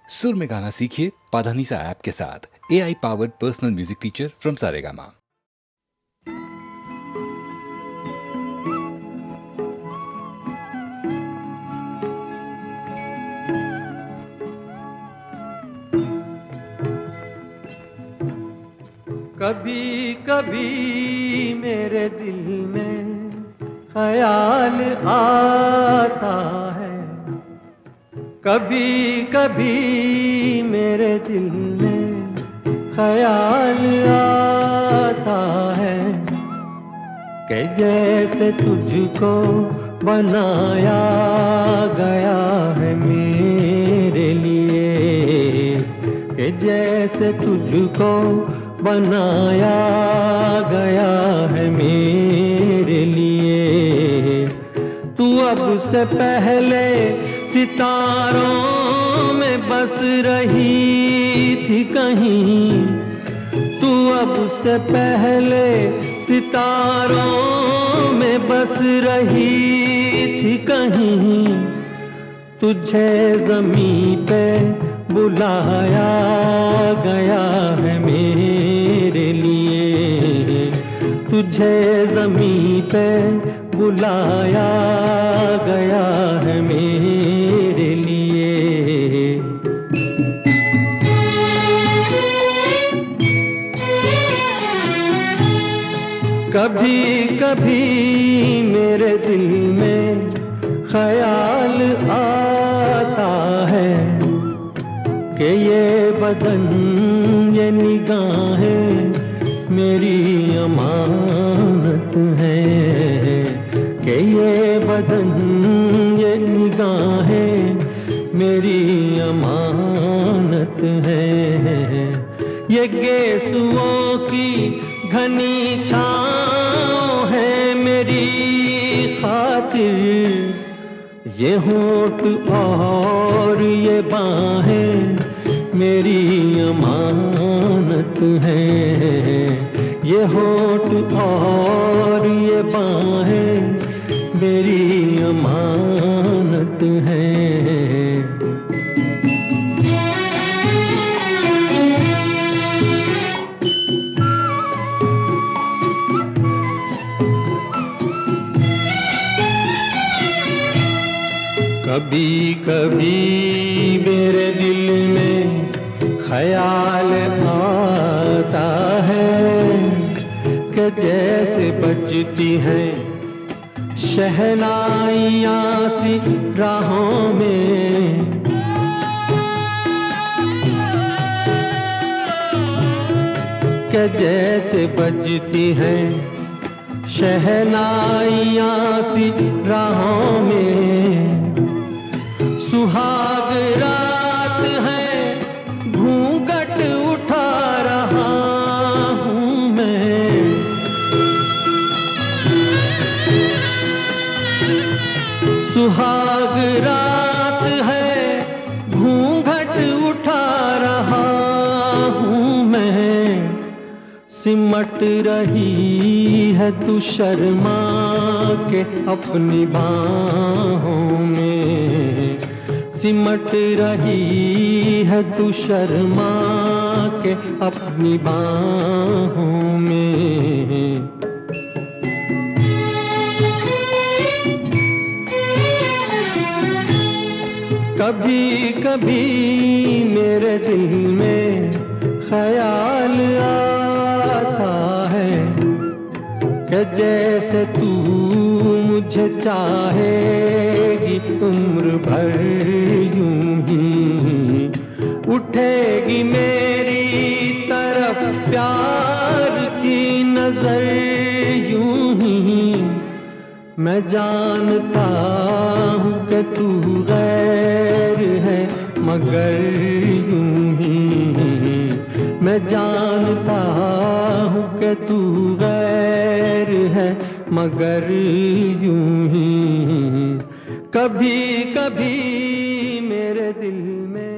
सुर में गाना सीखिए पाधानीसा ऐप के साथ। AI powered personal music teacher from Saregama. कभी कभी मेरे दिल में ख्याल आता है, कभी कभी मेरे दिल में ख्याल आता है कि जैसे तुझको बनाया गया है मेरे लिए, कि जैसे तुझको बनाया गया है मेरे लिए। तू अब से पहले सितारों में बस रही थी कहीं, तू अब से पहले सितारों में बस रही थी कहीं। तुझे ज़मीं पे बुलाया गया है मेरे लिए, तुझे ज़मीं पे बुलाया गया है मेरे लिए। कभी कभी मेरे दिल में ख्याल आता है कि ये बदन ये निगाहें मेरी अमानत है, कि ये बदन ये निगाहें मेरी अमानत है। ये गेसुओं की घनी छाँव है मेरी खातिर, ये होठ और ये बाहें मेरी अमानत है। ये होठ और ये बाहें मेरी अमानत है। कभी कभी मेरे दिल में ख्याल आता है कि जैसे बजती हैं शहनाइयाँ सी राहों में, कि जैसे बजती हैं शहनाइयाँ सी राहों में। सुहाग रात है घूंघट उठा रहा हूँ मैं, सुहाग रात है घूंघट उठा रहा हूँ मैं। सिमट रही है तू शर्मा के अपनी बाहों में, सिमट रही है तू शर्मा के अपनी बाहों में। कभी कभी मेरे दिल में ख्याल आता है कि जैसे तू मुझे चाहेगी उम्र भर यूं ही, उठेगी मेरी तरफ प्यार की नजर यूं ही। मैं जानता हूँ कि तू गैर है मगर यूं ही, मैं जानता हूँ कि तू गैर है मगर यूं ही। कभी कभी मेरे दिल में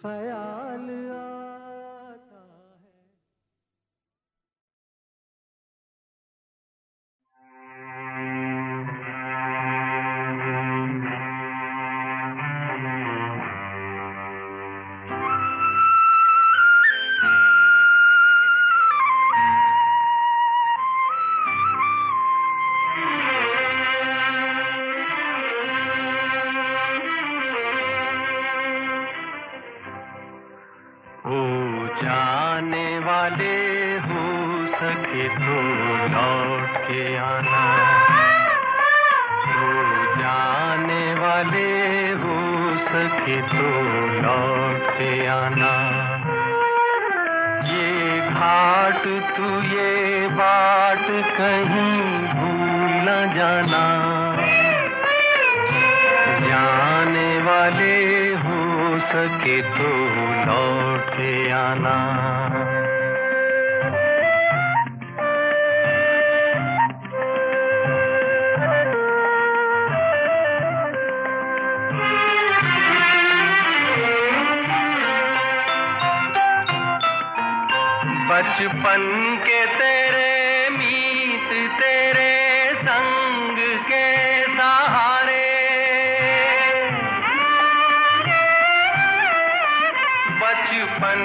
ख्याल आता है। हो जाने वाले हो सके तो लौट के आना, हो जाने वाले हो सके तो लौट के आना। ये घाट तू ये बाट कहीं भूल न जाना, जाने वाले हो सके तो लौट के आना। बचपन के तेरे मीत तेरे संग के सहारे, बचपन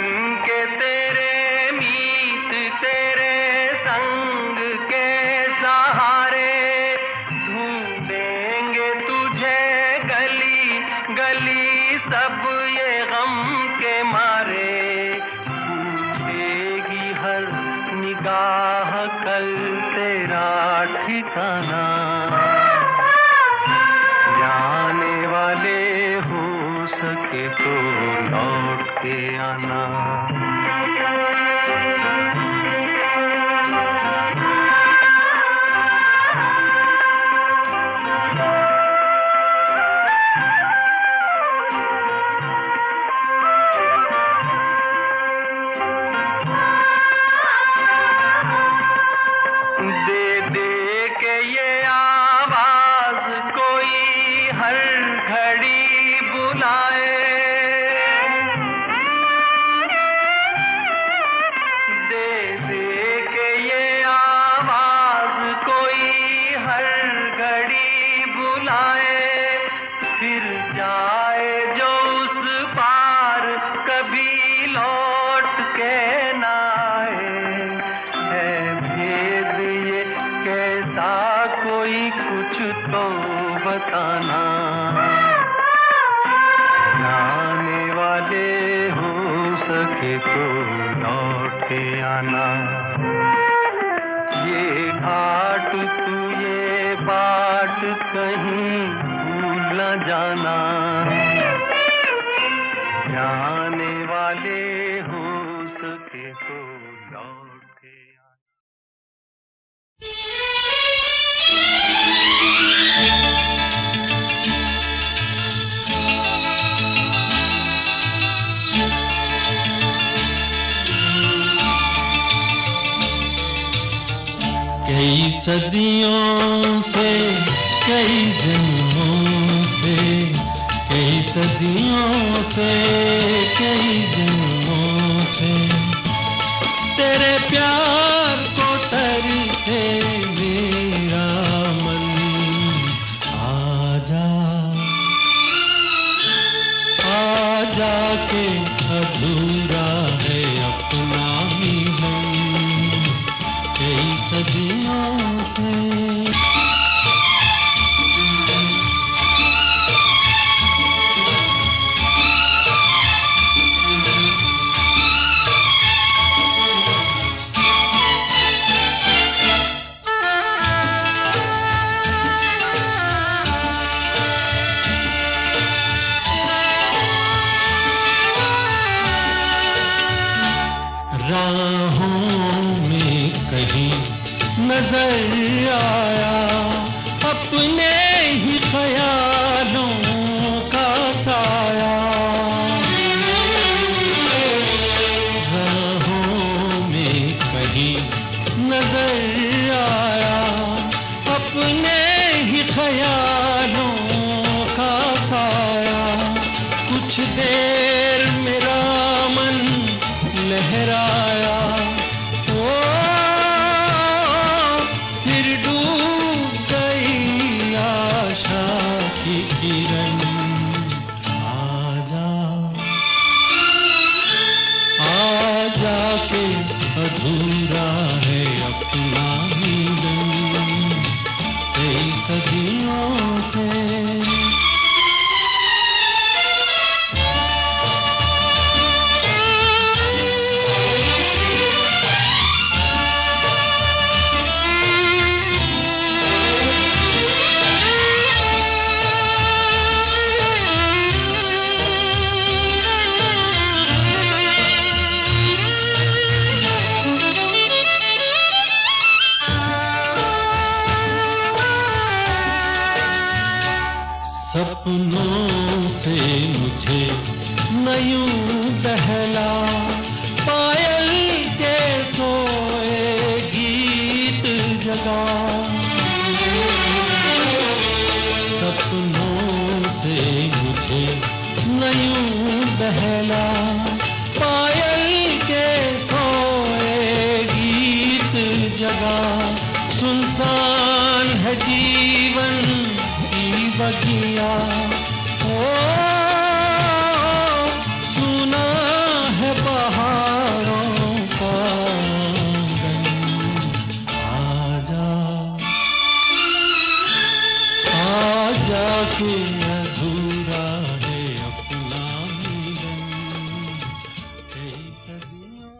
के तेरे मीत तेरे संग के सहारे, ढूंढेंगे तुझे गली गली सब ये गम के मारे। हर निगाह कल तेरा ठिकाना, जाने वाले हो सके तो लौट के आना। बताना, जाने वाले हो सके तो लौट के आना। ये घाट तू ये बाट कहीं भूल न जाना, जाने वाले हो सके तो लौट के आना। कई सदियों से कई जन्मों से, कई सदियों से कई जन्मों से तेरे प्यार को तरसे मेरा मन। आजा आजा के अधूरा है अपना मिलन कई सदियों से। राहों में कहीं नजर आया अपने ही ख्यालों का साया। राहों में कहीं नजर आया अपने ही ख्यालों का साया। कुछ देर मेरा मन लहराया, ओ फिर डूब गई आशा की किरण। आजा आजा के अधूरा है अपना मिलन कई सदियों से। यूं बहला, पायल के सोए गीत जगा, सपनों से मुझे न यूं बहला, पायल के सोए गीत जगा। सुनसान है जीवन की बगिया, ओ सुना है बहारों का आंगन। आजा आजा के अधूरा है अपना मिलन, कई सदियों।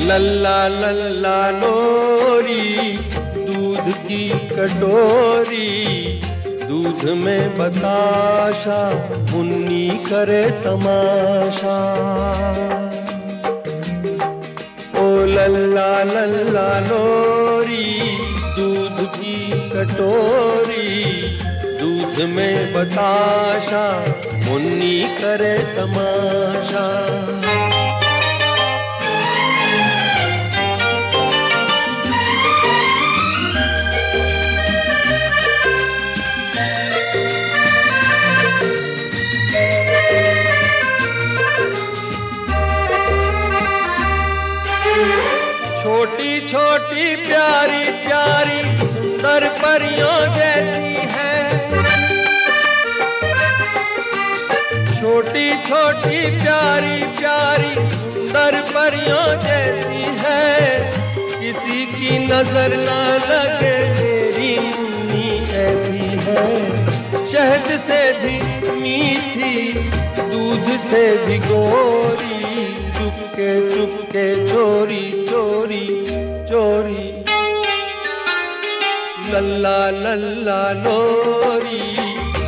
लल्ला लल्ला लोरी, दूध की कटोरी, दूध में बताशा, मुन्नी करे तमाशा। ओ लल्ला लल्ला लोरी, दूध की कटोरी, दूध में बताशा, मुन्नी करे तमाशा। छोटी छोटी प्यारी प्यारी सुंदर परियों जैसी है, छोटी छोटी प्यारी प्यारी सुंदर परियों जैसी है। किसी की नजर न लगे मेरी मुन्नी ऐसी है, शहद से भी मीठी, दूध से भी गोरी, चुपके चुपके चोरी चोरी चोरी। लल्ला लल्ला लोरी,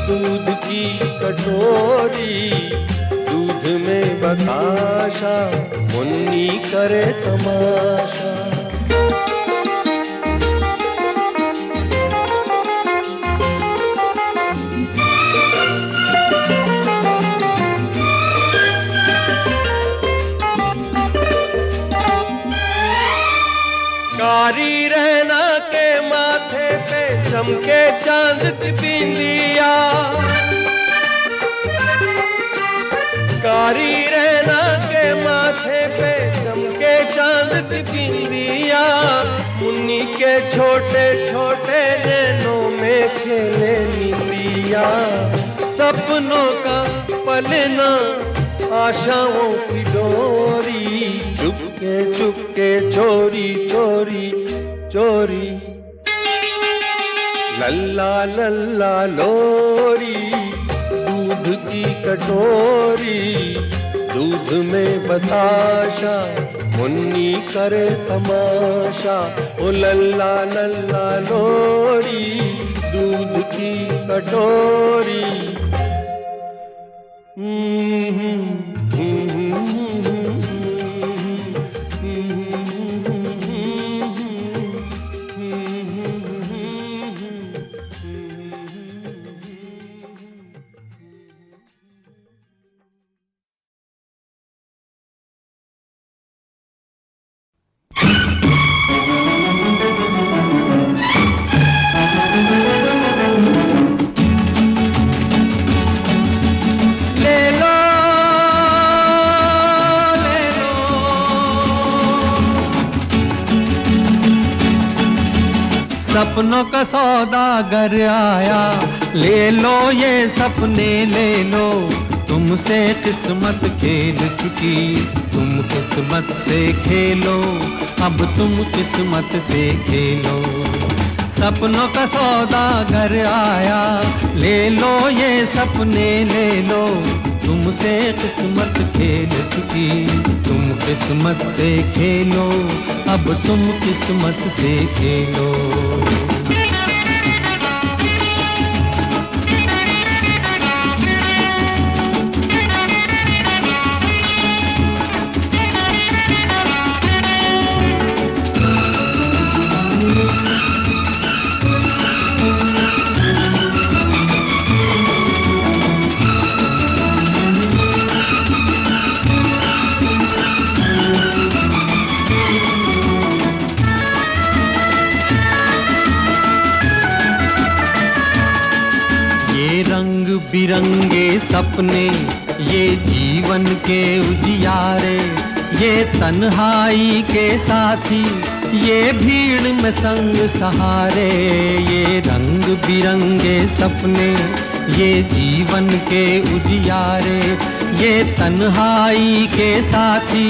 दूध की कटोरी, दूध में बताशा, मुन्नी करे तमाशा। कारी रहना के माथे पे चमके चांद की बिंदिया, कारी रहना के माथे पे चमके चांद की बिंदिया। मुन्नी के छोटे छोटे नैनों में खेले नीलिया, सपनों का पलना, आशाओं की डोरी, चुपके चुपके चोरी चोरी चोरी। लल्ला लल्ला लोरी, दूध की कटोरी, दूध में बताशा, मुन्नी करे तमाशा। ओ लल्ला लल्ला लोरी, दूध की कटोरी। सपनों का सौदागर आया, ले लो ये सपने ले लो, तुमसे किस्मत खेल चुकी, तुम किस्मत से खेलो, अब तुम किस्मत से खेलो। सपनों का सौदागर आया, ले लो ये सपने ले लो, तुमसे किस्मत खेल चुकी। तुम किस्मत से खेलो, अब तुम किस्मत से खेलो। रंग बिरंगे सपने, ये जीवन के उजियारे, ये तन्हाई के साथी, ये भीड़ में संग सहारे। ये रंग बिरंगे सपने, ये जीवन के उजियारे, ये तन्हाई के साथी,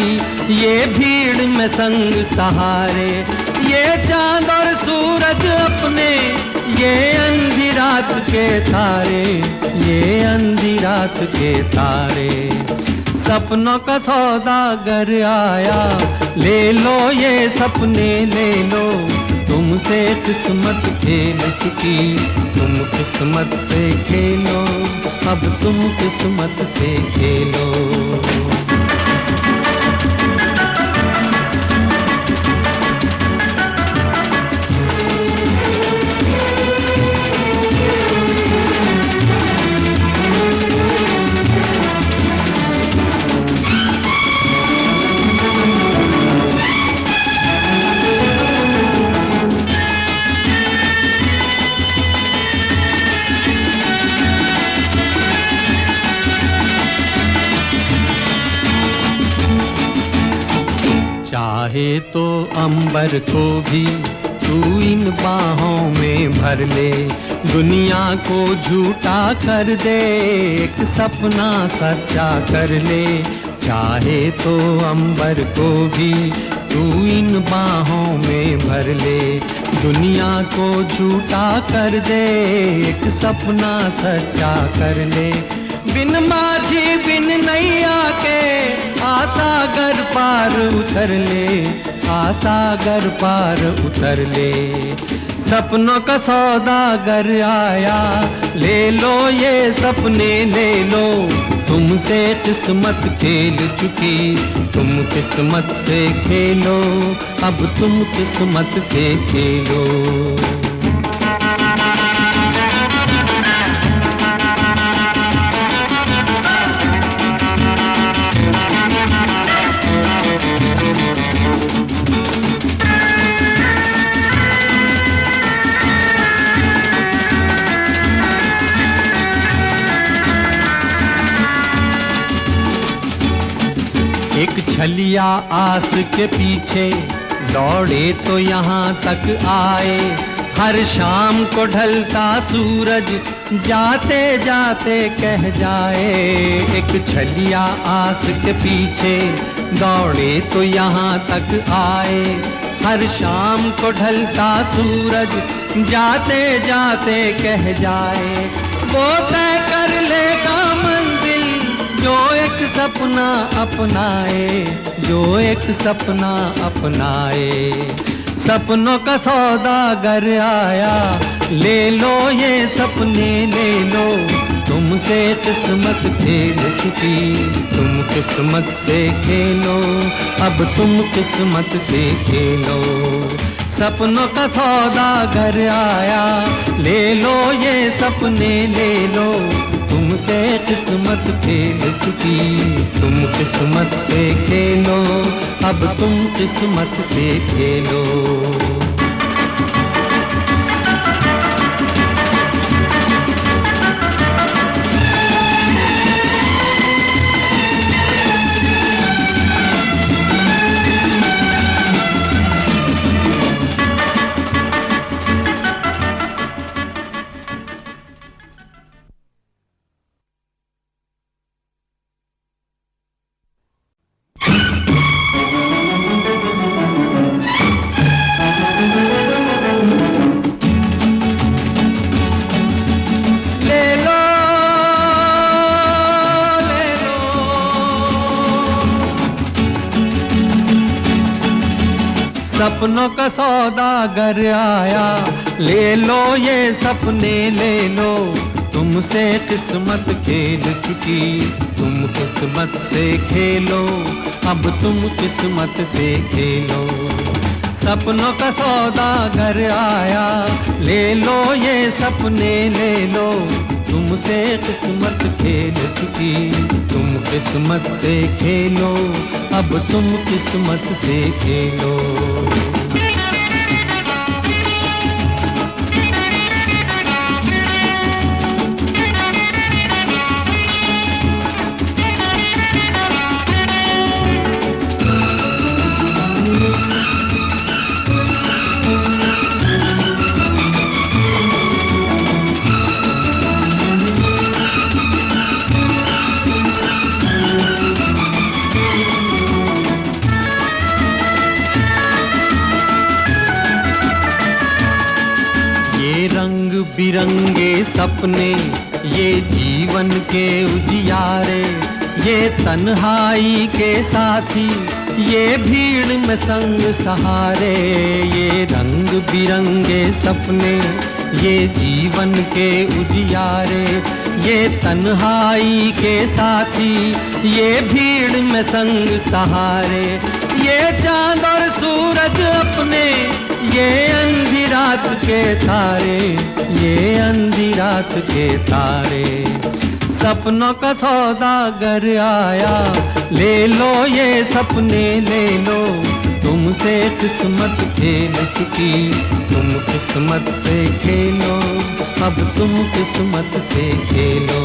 ये भीड़ में संग सहारे। ये चांद और सूरज अपने, ये अंधी रात के तारे, ये अंधी रात के तारे। सपनों का सौदागर आया, ले लो ये सपने ले लो। तुमसे किस्मत खेल चुकी, तुम किस्मत से खेलो, अब तुम किस्मत से खेलो। चाहे तो अंबर को भी तू इन बाहों में भर ले, दुनिया को झूठा कर दे, एक सपना सच्चा कर ले। चाहे तो अंबर को भी तू इन बाहों में भर ले, दुनिया को झूठा कर दे, एक सपना सच्चा कर ले। बिन माझी बिन नैया के आसागर पार उतर ले, आसागर पार उतर ले। सपनों का सौदागर आया, ले लो ये सपने ले लो। तुमसे किस्मत खेल चुकी, तुम किस्मत से खेलो, अब तुम किस्मत से खेलो। एक छलिया आस के पीछे दौड़े तो यहाँ तक आए, हर शाम को ढलता सूरज जाते जाते कह जाए। एक छलिया आस के पीछे दौड़े तो यहाँ तक आए, हर शाम को ढलता सूरज जाते जाते कह जाए। वो तय कर लेगा मंजिल जो एक सपना अपनाए, जो एक सपना अपनाए। सपनों का सौदागर आया, ले लो ये सपने ले लो। तुमसे किस्मत खेल चुकी, तुम किस्मत से खेलो, अब तुम किस्मत से खेलो। सपनों का सौदागर आया, ले लो ये सपने ले लो। तुमसे किस्मत खेल चुकी, तुम किस्मत से खेलो, अब तुम किस्मत से खेलो। सपनों का सौदागर आया, ले लो ये सपने ले लो, तुमसे किस्मत खेल चुकी, तुम किस्मत से खेलो, अब तुम किस्मत से खेलो। सपनों का सौदागर आया, ले लो ये सपने ले लो, तुमसे किस्मत खेल चुकी, तुम किस्मत से खेलो, अब तुम किस्मत से खेलो। रंग बिरंगे सपने, ये जीवन के उजियारे, ये तन्हाई के साथी, ये भीड़ में संग सहारे। ये रंग बिरंगे सपने, ये जीवन के उजियारे, ये तन्हाई के साथी, ये भीड़ में संग सहारे। ये चांद और सूरज अपने, ये अंधी रात के तारे, ये अंधी रात के तारे। सपनों का सौदागर आया, ले लो ये सपने ले लो, तुमसे किस्मत खेल चुकी, तुम किस्मत से खेलो, अब तुम किस्मत से खेलो।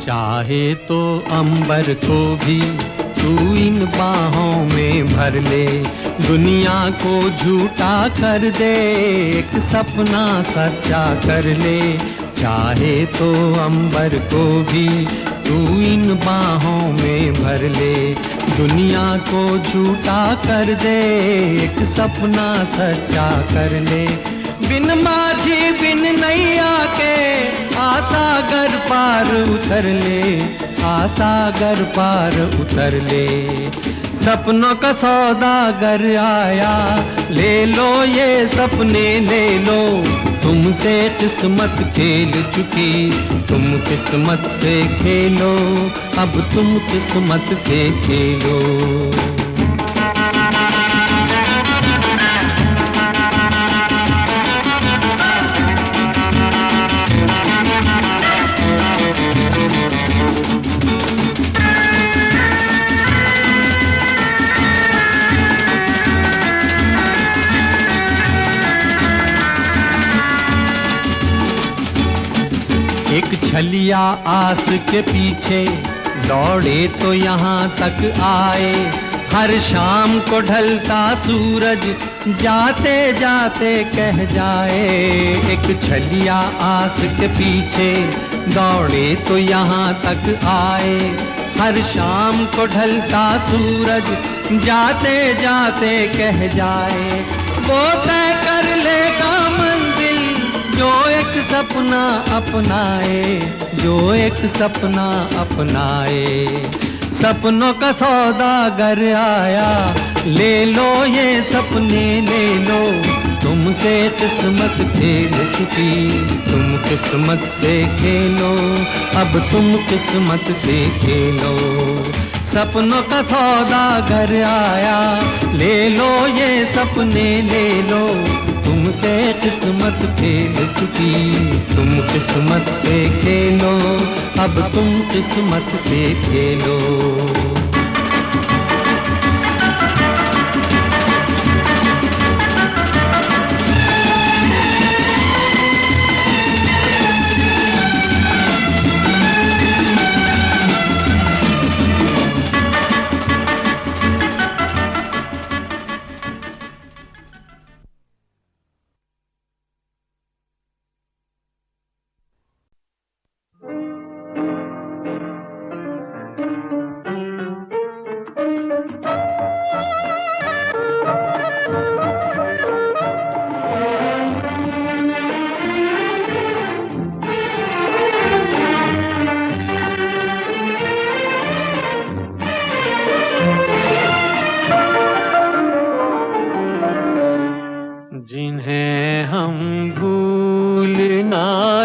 चाहे तो अंबर को भी तू इन बाहों में भर ले, दुनिया को झूठा कर दे, एक सपना सच्चा कर ले। चाहे तो अंबर को भी तू इन बाहों में भर ले, दुनिया को झूठा कर दे, एक सपना सच्चा कर ले। बिन माझी बिन नैया के आसागर पार उतर ले, आसागर पार उतर ले। सपनों का सौदागर आया, ले लो ये सपने ले लो, तुमसे किस्मत खेल चुकी, तुम किस्मत से खेलो, अब तुम किस्मत से खेलो। एक छलिया आस के पीछे दौड़े तो यहाँ तक आए, हर शाम को ढलता सूरज जाते जाते कह जाए। एक छलिया आस के पीछे दौड़े तो यहाँ तक आए, हर शाम को ढलता सूरज जाते जाते कह जाए। वो तय कर लेगा मंजिल जो एक सपना अपनाए, जो एक सपना अपनाए। सपनों का सौदागर आया, ले लो ये सपने ले लो, तुमसे किस्मत खेल चुकी, तुम किस्मत से खेलो, अब तुम किस्मत से खेलो। सपनों का सौदागर आया, ले लो ये सपने ले लो, तुमसे किस्मत खेल चुकी, तुम किस्मत से खेलो, अब तुम किस्मत से खेलो।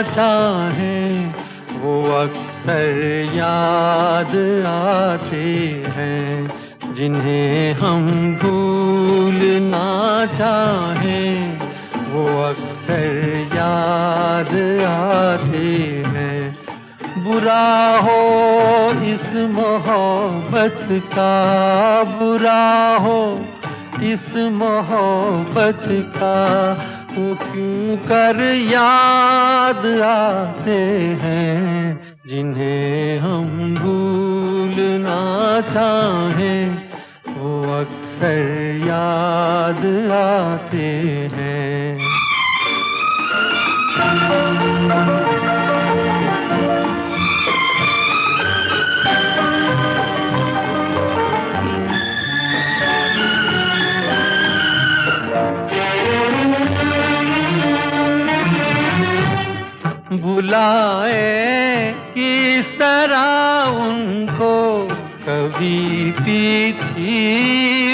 चाहें वो अक्सर याद आते हैं, जिन्हें हम भूलना चाहें वो अक्सर याद आते हैं। बुरा हो इस मोहब्बत का, बुरा हो इस मोहब्बत का, वो क्यों कर याद आते हैं, जिन्हें हम भूलना चाहें वो अक्सर याद आते हैं। बुलाए किस तरह उनको कभी पी थी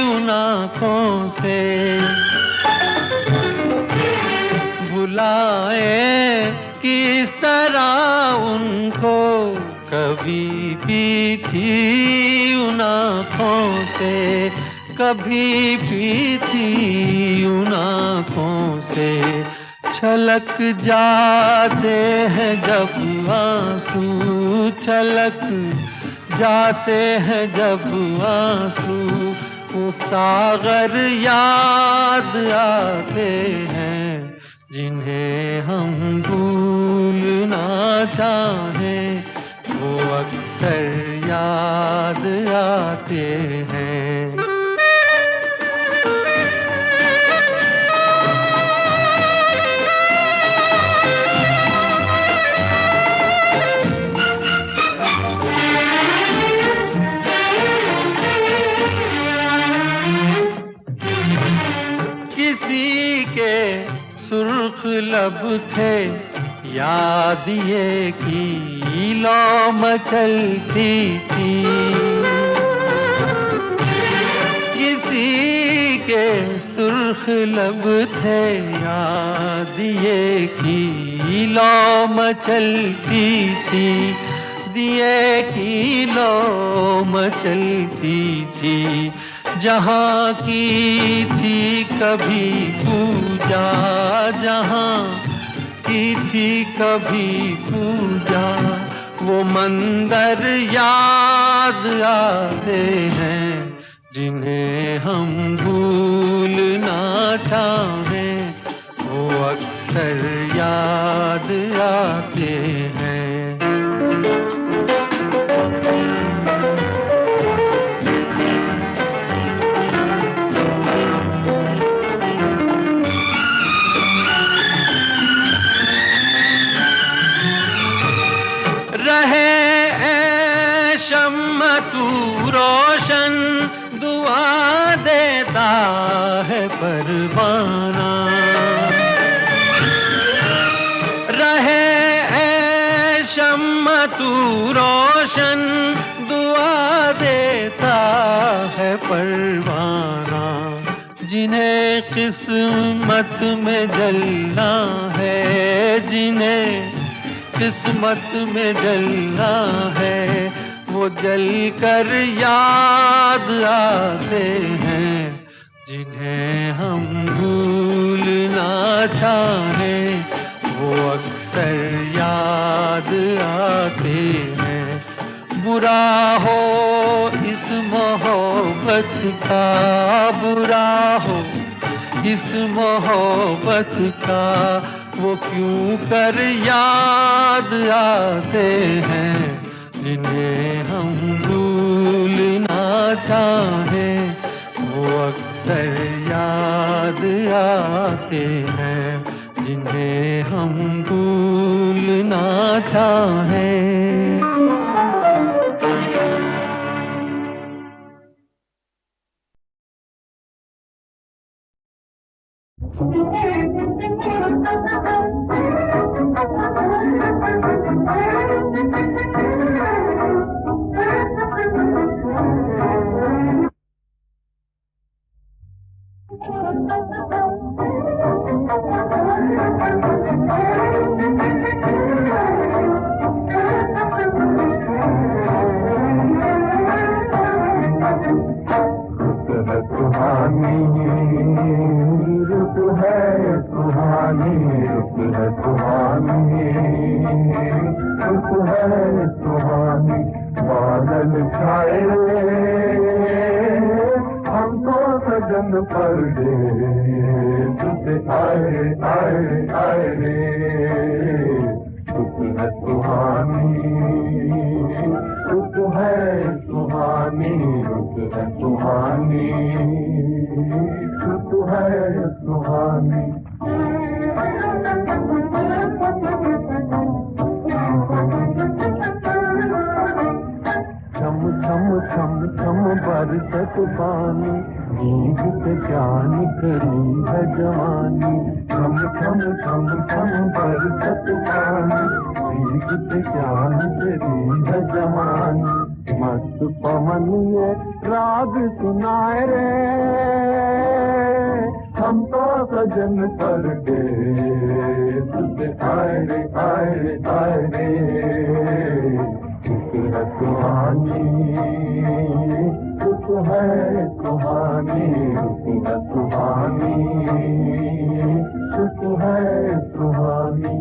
उन आँखों से, बुलाए किस तरह उनको कभी पी थी उन आँखों से, कभी पी थी उन आँखों से। छलक जाते हैं जब आंसू, छलक जाते हैं जब आंसू, वो सागर याद आते हैं, जिन्हें हम भूलना चाहें वो अक्सर याद आते हैं। किसी के सुर्ख लब थे याद ये की लौ मचलती थी, किसी के सुर्ख लब थे याद ये की लौ मचलती थी, दिए की लौ मचलती थी। जहाँ की थी कभी पूजा, जहाँ की थी कभी पूजा, वो मंदिर याद आते हैं, जिन्हें हम भूलना चाहें वो अक्सर याद आते हैं। रहे शम्मा तू रोशन, दुआ देता है परवाना, रहे शम्मा तू रोशन, दुआ देता है परवाना। जिन्हें किस्मत में जलना है, जिन्हें किस्मत में जलना है, वो जल कर याद आते हैं, जिन्हें हम भूलना चाहें वो अक्सर याद आते हैं। बुरा हो इस मोहब्बत का, बुरा हो इस मोहब्बत का, वो क्यों कर याद आते हैं, जिन्हें हम भूलना चाहें वो अक्सर याद आते हैं, जिन्हें हम भूलना चाहें। Thank you. रुत है सुहानी, रुत है सुहानी, रुत है सुहानी। बादल छाए हमको सजन परदेस से आए आए आए रे। रुत है सुहानी, रुत है सुहानी, रुत है सुहानी, रुत है सुहानी। छम छम छम छम बरसत पानी, नींद से जान करी है जवानी। छम छम छम छम बरसत पानी, नींद से जान करी है जवानी। मस्त पवन ये राग सुनाए रे, हम तो सजन परदेस से आए रे आए रे आए रे। रुत है सुहानी, रुत है सुहानी, रुत है सुहानी, रुत है सुहानी।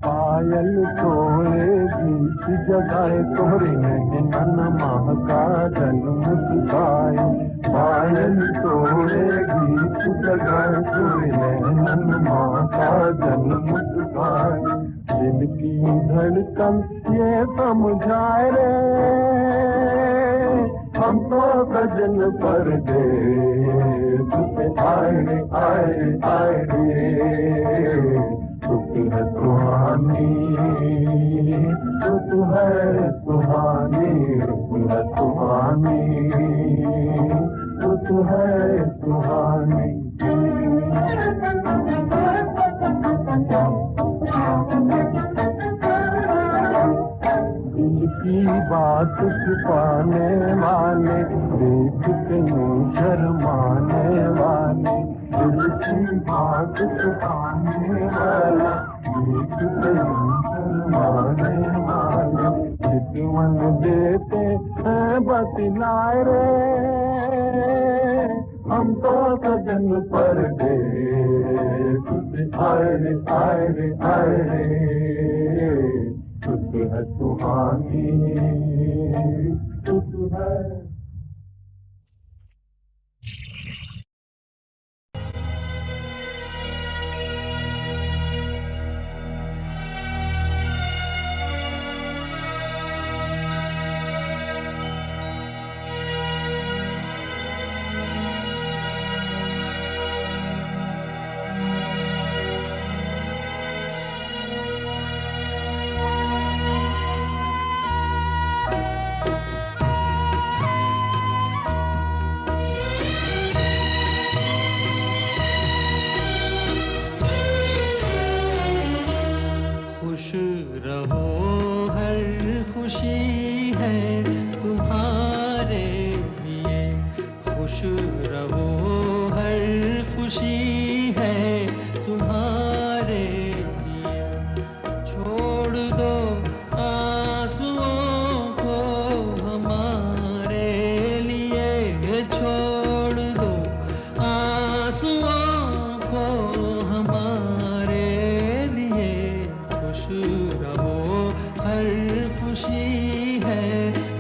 पायल तोड़े गीत जगाए तोरे नन महका जल मुस्काए। पायल तोड़े गीत जगाए तोरे नन महका जल मुस्काए। दिल की धड़कन ये समझाए रे, हम तो सजन परदेस से आए रे आए आए रे। रुत है सुहानी, रुत है सुहानी, रुत है सुहानी, रुत है सुहानी। दिल की बात छुपाने वाले, देख के यूं शर्माने वाले। दिल की बात छुपाने वाला, देख के यूं शर्माने वाले। चितवन देते हैं बतलाए रे, हम तो सजन परदेस से आए रे आए रे आए रे। रुत है सुहानी, रुत है। खुश रहो हर खुशी है तुम्हारे लिए, खुश रहो हर खुशी है तुम्हारे लिए। छोड़ दो आंसुओं को हमारे लिए, छोड़ दो आंसुओं को हमारे लिए। खुश रहो हर खुशी है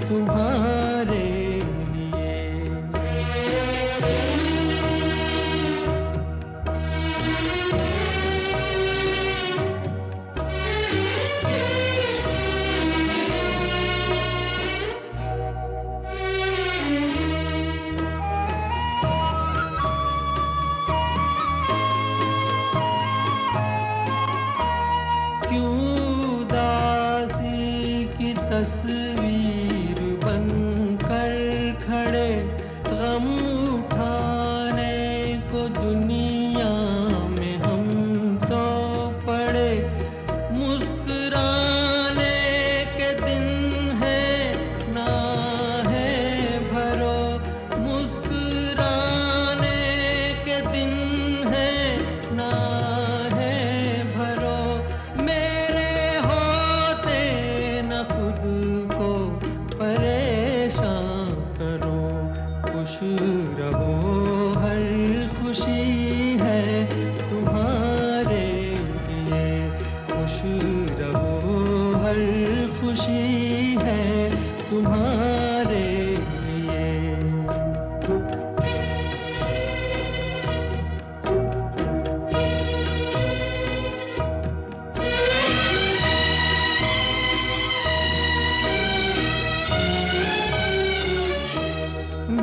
तुम्हारे लिए। क्यों उदासी की तस्वीर बनकर खड़े, गम उठाने को दुनिया में हम तो पड़े। मुस्कुराने के दिन है ना है भरो, मुस्कुराने के दिन है ना है भरो। मेरे खुशी है तुम्हारे लिए।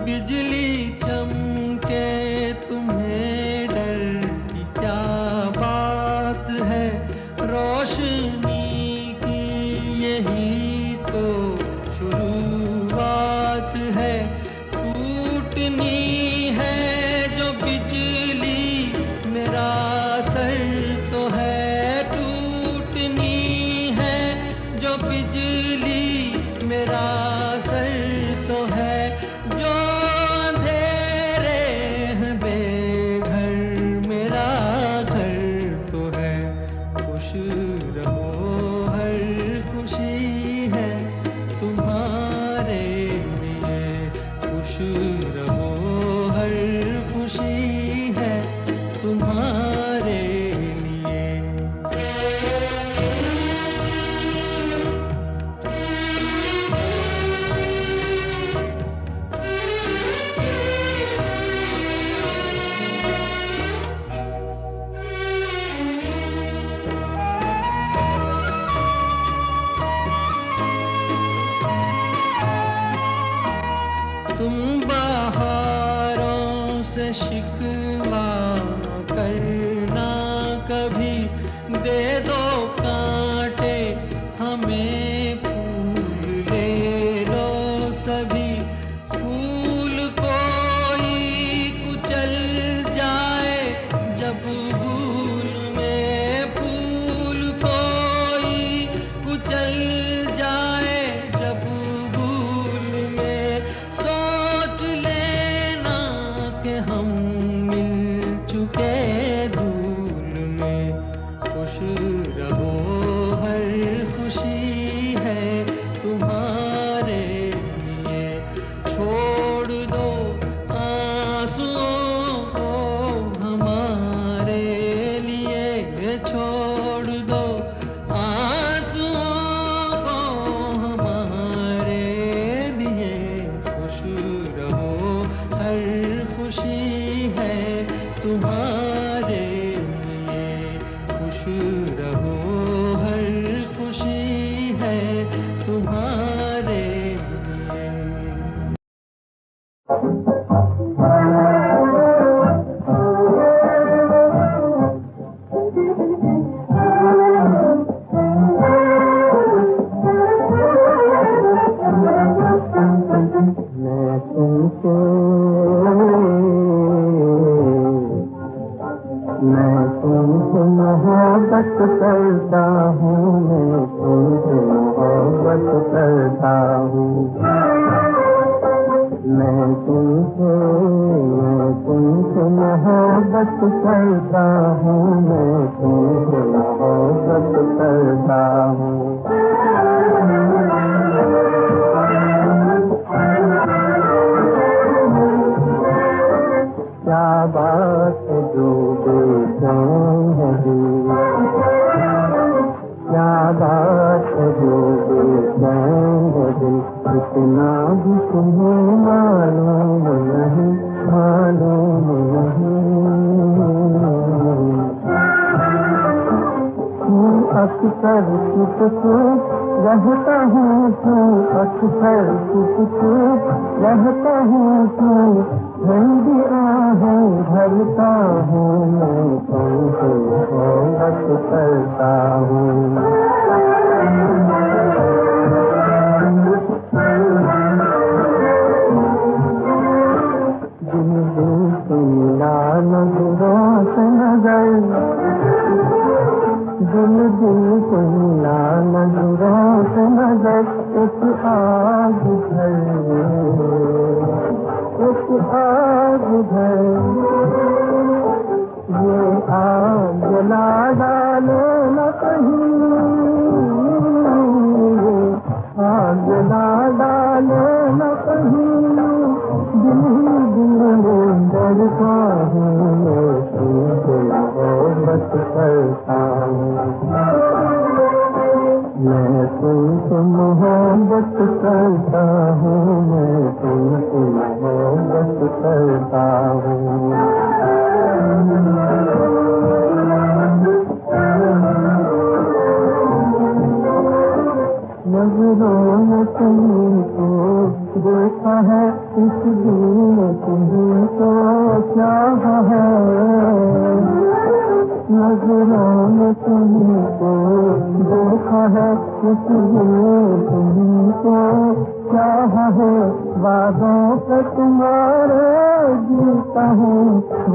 बिजली चमके तुम्हें डर की क्या बात है, रोशनी की यही तो शुरुआत है। टूटनी है जो बिजली मेरा सर तो है, टूटनी है जो बिजली मेरा सर तो है। जो अंधेरे हैं बेघर मेरा घर तो है। खुश रहो हर खुशी है तुम्हारे लिए, खुश रहो हर खुशी है तुम्हारे लिए। तुम बहारों से शिकवा करना कभी, दे दो कांटे हमें फूल ले लो सभी। फूल कोई कुचल जाए जब भूल में, फूल कोई कुचल जाए जब भूल में। सोच लेना कि हम मिल चुके धूल में। खुश रहो हर खुशी है तुम्हारे लिए। छोड़ दो आंसुओं को हमारे लिए, छोड़ दो आंसुओं को हमारे लिए। खुश रहो हर खुशी है तुम्हारे लिए, खुश रहो हर खुशी है तुम्हारे लिए। मैं तुमसे मोहब्बत करता हूँ, मैं तुमसे मोहब्बत करता हूँ। मैं तुमसे मोहब्बत करता हूँ, मैं तुमसे मोहब्बत करता हूँ। क्या बात जो बेचैन है दिल, क्या बात जो बेचैन है दिल, इतना भी तुम्हें मालूम नहीं, मालूम नहीं। अक्सर चुप चुप रहता हूँ तू, अक्सर चुप चुप रहता हूँ तू, ठंडी आहें भरता हूँ मैं तुमसे मोहब्बत करता हूँ। दिन दिन से मिला नजरों से नजर, दिन दिन से मिला नजरों से नजर, एक आग भर, एक आग भर, ये आग जला डालो न कहीं। तुमसे मोहब्बत करता हूँ मैं, तुमसे मोहब्बत करता हूँ। नजरों में तुमको देखा है, इस दिल में तुमको चाहा है। नजरों में तुमको देखा है, इस दिल में तुमको चाहा है। वादों पे तुम्हारे जीता हूँ,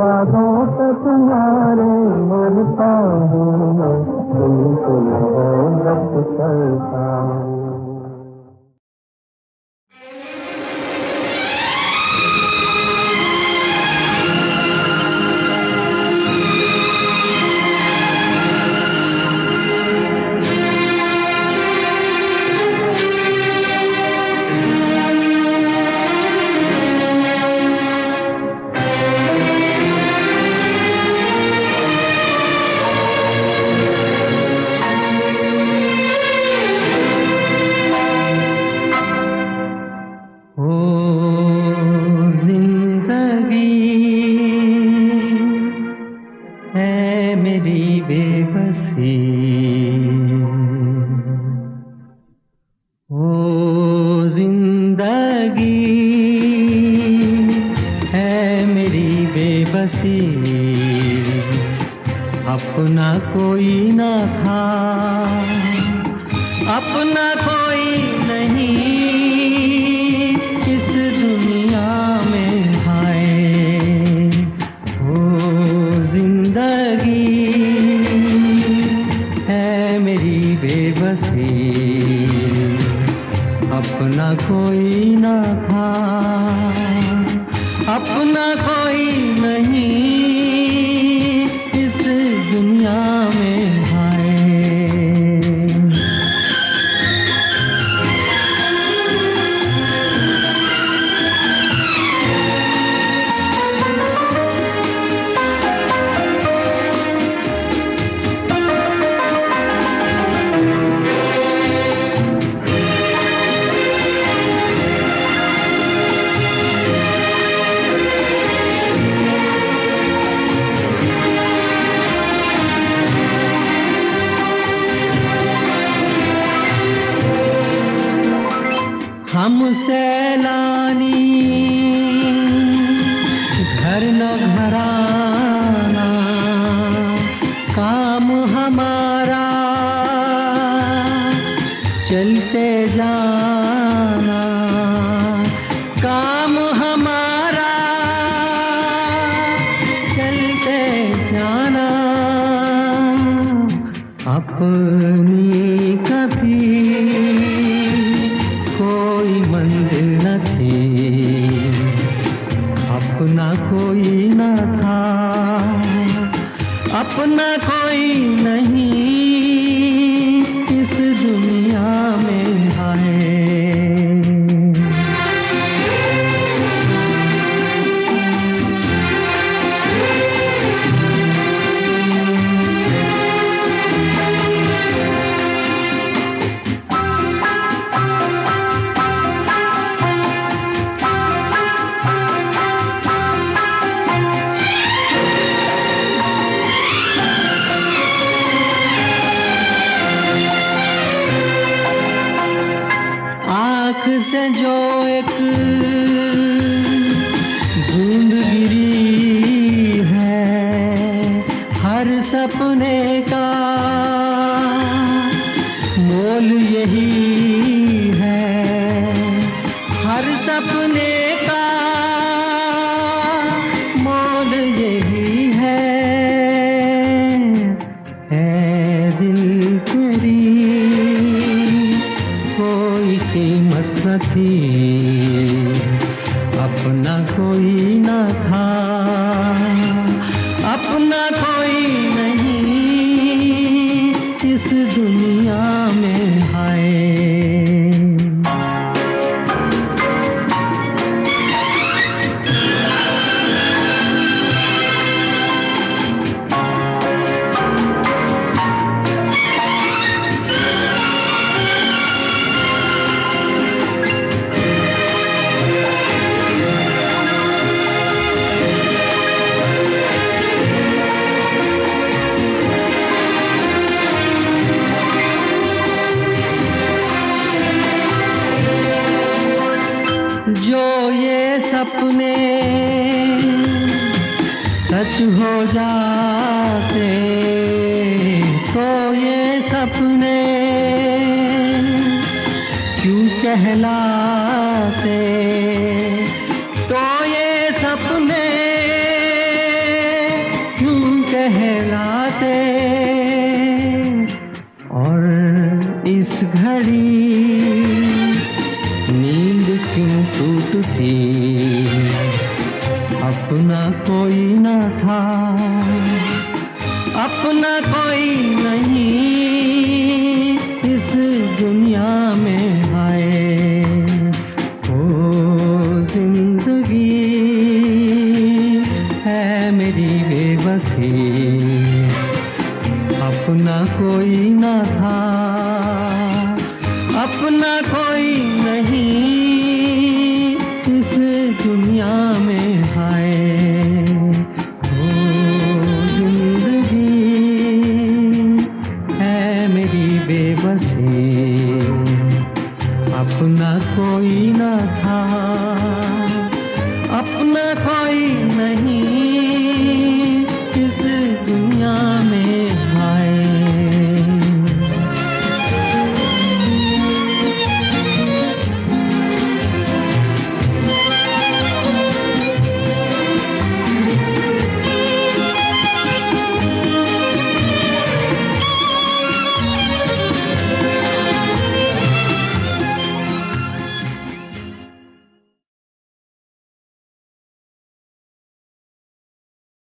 वादों पे तुम्हारे मरता हूँ मैं, तुमको मोहब्बत करता हूँ। अपना कोई न था, अपना कोई नहीं इस दुनिया में। हाय ओ जिंदगी है मेरी बेबसी, अपना कोई न था, अपना कोई नहीं इस दुनिया में। हाय हम सैलानी घर न घराना, काम हमारा चलते जाना, काम हमारा चलते जाना। अपनी कभी कोई मंजिल न थी, अपना कोई न था, अपना कोई नहीं इस दुनिया में। हाय आँख से जो एक बूंद गिरी है, हर सपने का मोल यही है, हर सपने का मोल यही है। ऐ दिल तेरी कोई कीमत न थी, अपना कोई न था, अपना कोई नहीं इस दुनिया में। हाय सपने सच हो जाते तो ये सपने क्यों कहलाते, तो ये सपने क्यों कहलाते। और इस घड़ी नींद क्यों टूटती, अपना कोई न था, अपना कोई नहीं इस दुनिया में आए। ओ जिंदगी है मेरी बेबसी, अपना कोई न था, अपना कोई नहीं इस दुनिया में आए। ओ जिंदगी है मेरी बेबसी, अपना कोई न था, अपना कोई नहीं